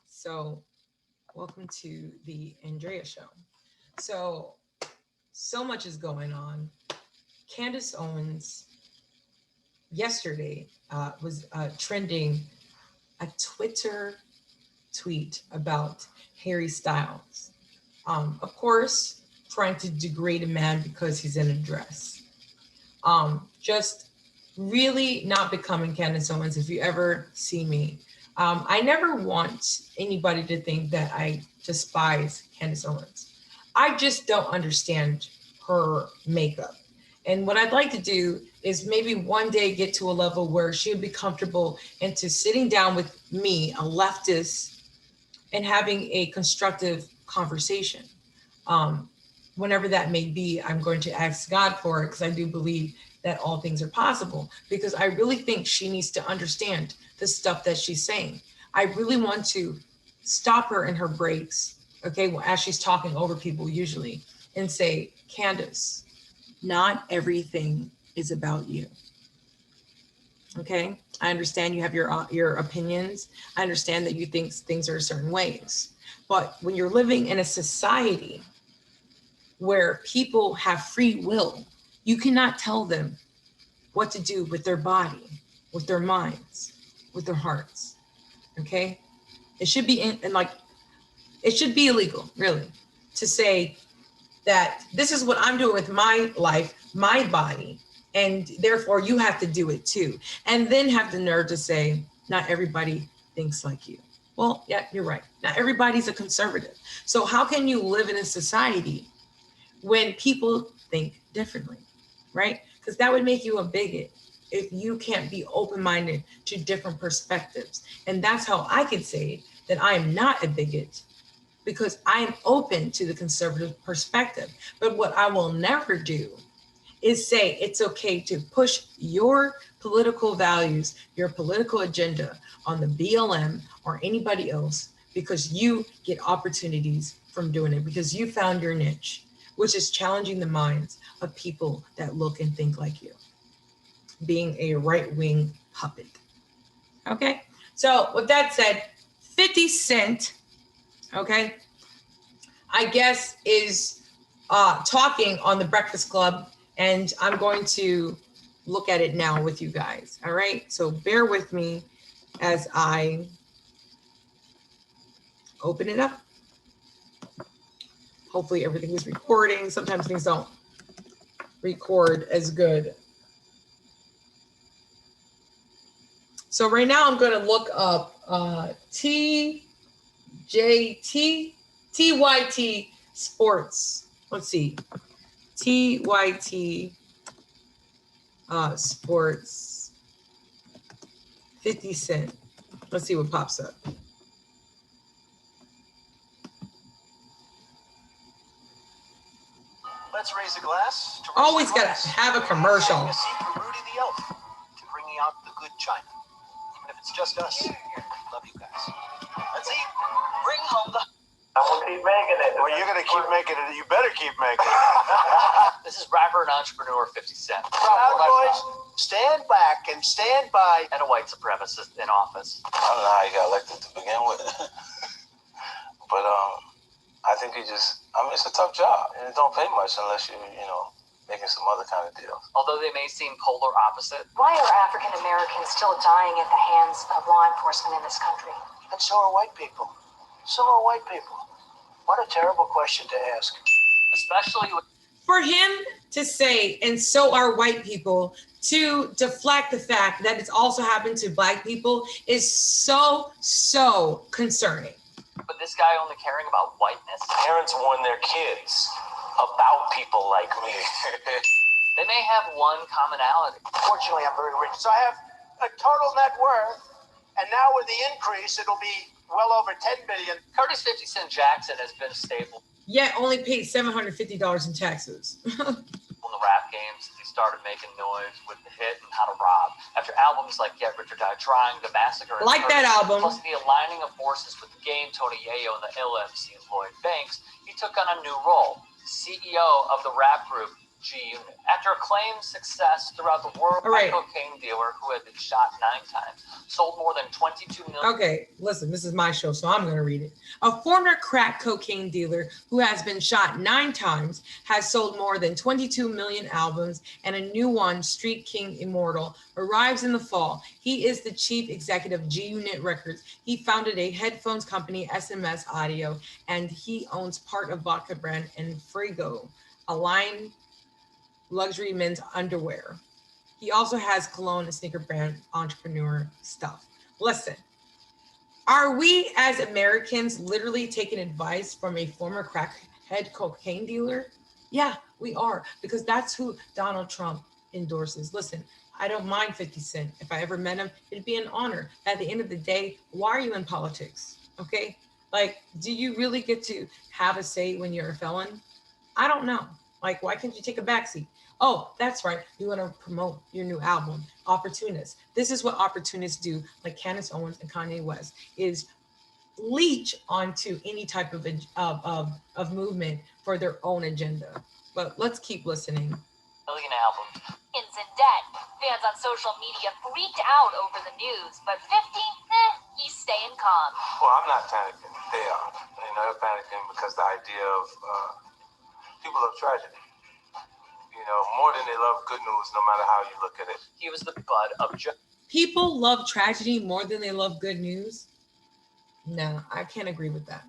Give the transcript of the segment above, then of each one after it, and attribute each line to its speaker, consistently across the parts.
Speaker 1: So, welcome to the Andrea Show. So, so much is going on. Candace Owens yesterday was trending a Twitter tweet about Harry Styles. Of course, trying to degrade a man because he's in a dress. Just really not becoming Candace Owens. If you ever see me, I never want anybody to think that I despise Candace Owens. I just don't understand her makeup. And what I'd like to do is maybe one day get to a level where she'll be comfortable into sitting down with me, a leftist, and having a constructive conversation. Um, Whenever that may be, I'm going to ask God for it because I do believe that all things are possible. Because I really think she needs to understand the stuff that she's saying. I really want to stop her in her breaks, okay, well, as she's talking over people usually, and say, Candace, not everything is about you. Okay, I understand you have your opinions. I understand that you think things are certain ways, but when you're living in a society where people have free will, you cannot tell them what to do with their body, with their minds, with their hearts. Okay, it should be in like it should be illegal, really, to say that this is what I'm doing with my life, my body, and therefore you have to do it too. And then have the nerve to say, not everybody thinks like you. Well, yeah, you're right. Not everybody's a conservative. So how can you live in a society when people think differently, right? Because that would make you a bigot if you can't be open-minded to different perspectives. And that's how I could say that I am not a bigot, because I am open to the conservative perspective. But what I will never do is say it's okay to push your political values, your political agenda on the BLM or anybody else because you get opportunities from doing it, because you found your niche, which is challenging the minds of people that look and think like you, being a right wing puppet. Okay? So, with that said, 50 Cent, okay, I guess, is talking on the Breakfast Club, and I'm going to look at it now with you guys. All right, so bear with me as I open it up. Hopefully, everything is recording. Sometimes things don't record as good. So right now, I'm going to look up TYT Sports. Let's see. TYT Sports 50 Cent. Let's see what pops up.
Speaker 2: Let's raise a glass.
Speaker 1: Always got to have a commercial.
Speaker 2: A seat for Rudy the Elf to bringing out the good china. Even if it's just us. Love you guys. Let's eat. Bring home the...
Speaker 3: I'm gonna keep making it.
Speaker 2: Well, you're gonna keep making it. You better keep making it.
Speaker 4: This is rapper and entrepreneur 50 Cent.
Speaker 2: Proud boys, stand back and stand by.
Speaker 4: And a white supremacist in office.
Speaker 3: I don't know how he got elected to begin with. But I think it's a tough job. And it don't pay much unless you making some other kind of deals.
Speaker 4: Although they may seem polar opposite.
Speaker 5: Why are African Americans still dying at the hands of law enforcement in this country?
Speaker 2: And so are white people. So are white people. What a terrible question to ask.
Speaker 4: Especially with...
Speaker 1: For him to say, and so are white people, to deflect the fact that it's also happened to black people is so concerning.
Speaker 4: But this guy only caring about whiteness.
Speaker 3: Parents warn their kids about people like me.
Speaker 4: They may have one commonality.
Speaker 2: Fortunately, I'm very rich. So I have a total net worth. And now with the increase, it'll be well over 10 billion.
Speaker 4: Curtis 50 Cent Jackson has been a staple
Speaker 1: Yet only paid $750 in taxes.
Speaker 4: in the rap games. He started making noise with the hit and How to Rob. After albums like Get Rich or Die Trying, The Massacre, and
Speaker 1: Like that album.
Speaker 4: plus the aligning of forces with the Game, Tony Yayo, and the LMC and Lloyd Banks, he took on a new role, CEO of the rap group G-Unit. After acclaimed success throughout the world,
Speaker 1: All right.
Speaker 4: a cocaine dealer who had been shot 9 times sold more than 22 million.
Speaker 1: Okay, listen, this is my show, so I'm going to read it. A former crack cocaine dealer who has been shot 9 times has sold more than 22 million albums, and a new one, Street King Immortal, arrives in the fall. He is the chief executive of G-Unit Records. He founded a headphones company, SMS Audio, and he owns part of vodka brand and Frigo, a line luxury men's underwear. He also has cologne and sneaker brand entrepreneur stuff. Listen, are we as Americans literally taking advice from a former crackhead cocaine dealer? Yeah, we are, because that's who Donald Trump endorses. Listen, I don't mind 50 Cent. If I ever met him, it'd be an honor. At the end of the day, why are you in politics? Okay? Like, do you really get to have a say when you're a felon? I don't know. Like, why can't you take a backseat? Oh, that's right. You want to promote your new album, Opportunists. This is what opportunists do, like Candace Owens and Kanye West, is leech onto any type of movement for their own agenda. But let's keep listening.
Speaker 4: Million albums.
Speaker 5: Millions in debt. Fans on social media freaked out over the news, but 50, he's staying calm.
Speaker 3: Well, I'm not panicking. They are. They're panicking because the idea of people love tragedy. More than they love good news, no matter how you look at it.
Speaker 4: He was the butt of
Speaker 1: People love tragedy more than they love good news? No, I can't agree with that.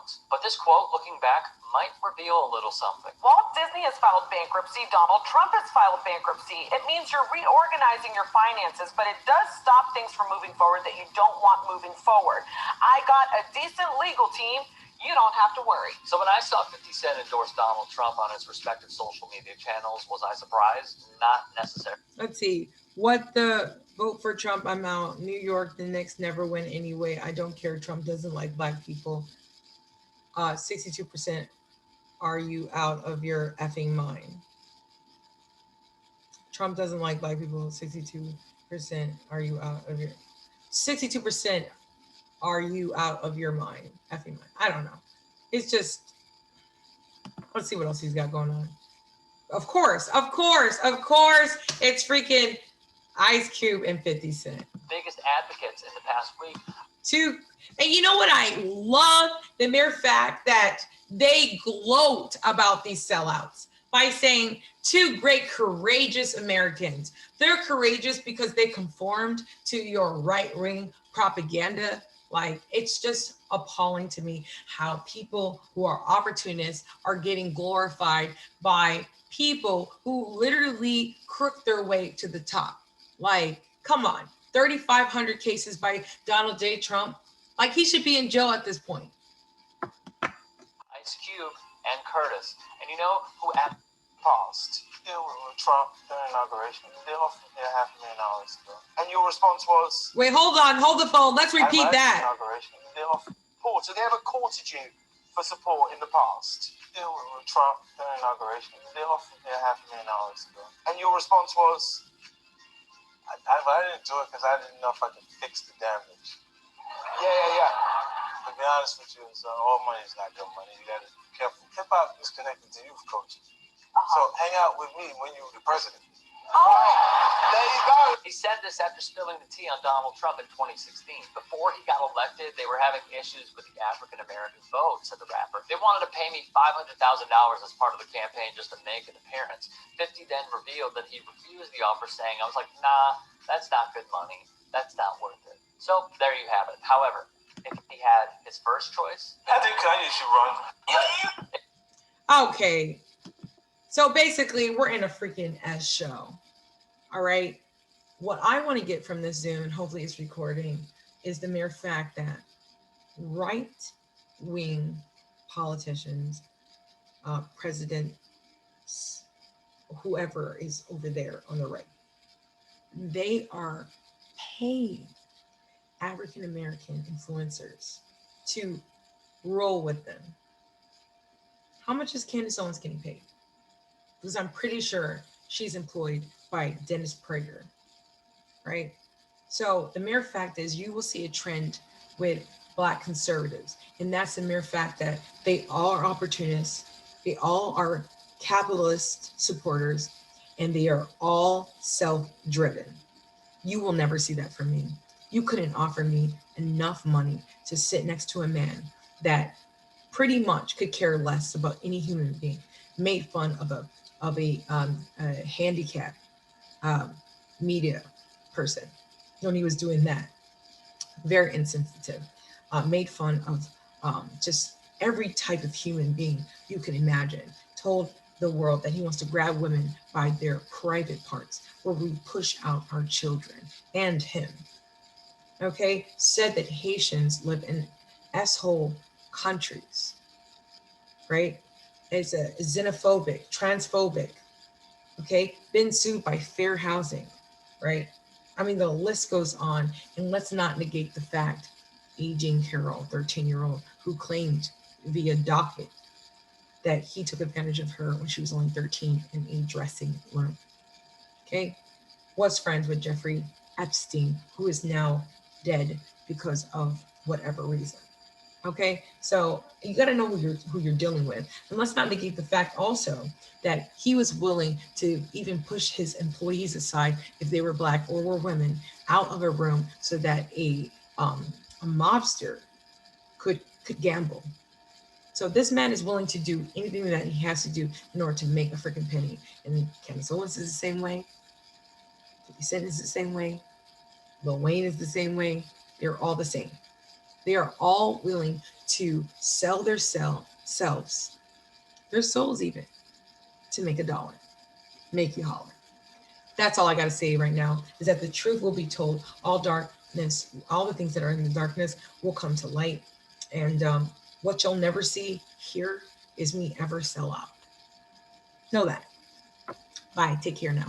Speaker 4: jokes. But this quote, looking back, might reveal a little something.
Speaker 6: Walt Disney has filed bankruptcy. Donald Trump has filed bankruptcy. It means you're reorganizing your finances, but it does stop things from moving forward that you don't want moving forward. I got a decent legal team. You don't have to worry.
Speaker 4: So when I saw 50 Cent endorse Donald Trump on his respective social media channels, was I surprised? Not necessarily.
Speaker 1: Let's see. What the vote for Trump? I'm out. New York, the Knicks never win anyway. I don't care. Trump doesn't like black people. 62%. Are you out of your effing mind? Trump doesn't like black people. 62%. Are you out of your 62%? Are you out of your mind? Effing mind. I don't know. It's just, let's see what else he's got going on. Of course, it's freaking Ice Cube and 50 Cent.
Speaker 4: Biggest advocates in the past week.
Speaker 1: And you know what I love? The mere fact that they gloat about these sellouts by saying 2 great, courageous Americans. They're courageous because they conformed to your right-wing propaganda. Like, it's just appalling to me how people who are opportunists are getting glorified by people who literally crook their way to the top. Like, come on, 3,500 cases by Donald J. Trump. Like, he should be in jail at this point.
Speaker 4: Ice Cube and Curtis. And you know who
Speaker 3: Paused. Yeah, with Trump, their inauguration. They offered me $500,000 ago. And your response was?
Speaker 1: Wait, hold on, hold the phone. Let's repeat that.
Speaker 3: Inauguration. They offered
Speaker 2: Support. So they ever courted you for support in the past?
Speaker 3: Yeah, with Trump, their inauguration. They offered me $500,000 ago.
Speaker 2: And your response was?
Speaker 3: I didn't do it because I didn't know if I could fix the damage.
Speaker 2: Yeah.
Speaker 3: To be honest with you, all money is not good money. You got to be careful. Hip hop is connected to youth coaches. So hang out with me when you're the president.
Speaker 2: There you go.
Speaker 4: He said this after spilling the tea on Donald Trump in 2016. Before he got elected, they were having issues with the African-American vote, said the rapper. They wanted to pay me $500,000 as part of the campaign just to make an appearance. 50 then revealed that he refused the offer, saying, I was like, nah, that's not good money. That's not worth it. So there you have it. However, if he had his first choice,
Speaker 3: I think Kanye should run.
Speaker 1: Okay. So basically, we're in a freaking S show. All right. What I want to get from this Zoom, and hopefully it's recording, is the mere fact that right-wing politicians, presidents, whoever is over there on the right, they are paying African-American influencers to roll with them. How much is Candace Owens getting paid? Because I'm pretty sure she's employed by Dennis Prager, right? So the mere fact is you will see a trend with Black conservatives, and that's the mere fact that they all are opportunists. They all are capitalist supporters, and they are all self-driven. You will never see that from me. You couldn't offer me enough money to sit next to a man that pretty much could care less about any human being, made fun of a handicapped media person when he was doing that. Very insensitive. Made fun of just every type of human being you can imagine. Told the world that he wants to grab women by their private parts, where we push out our children and him. Okay, said that Haitians live in S-hole countries, right? Is a xenophobic, transphobic, okay? Been sued by Fair Housing, right? I mean, the list goes on, and let's not negate the fact, aging Carol, 13-year-old, who claimed via docket that he took advantage of her when she was only 13 in a dressing room, okay? Was friends with Jeffrey Epstein, who is now dead because of whatever reason. Okay, so you got to know who you're dealing with, and let's not negate the fact also that he was willing to even push his employees aside if they were black or were women out of a room so that a mobster could gamble. So this man is willing to do anything that he has to do in order to make a freaking penny. And Candace Owens is the same way. 50 Cent is the same way. Lil Wayne is the same way. They're all the same. They are all willing to sell their selves, their souls even, to make a dollar, make you holler. That's all I got to say right now, is that the truth will be told. All darkness, all the things that are in the darkness will come to light. And what you'll never see here is me ever sell out. Know that. Bye. Take care now.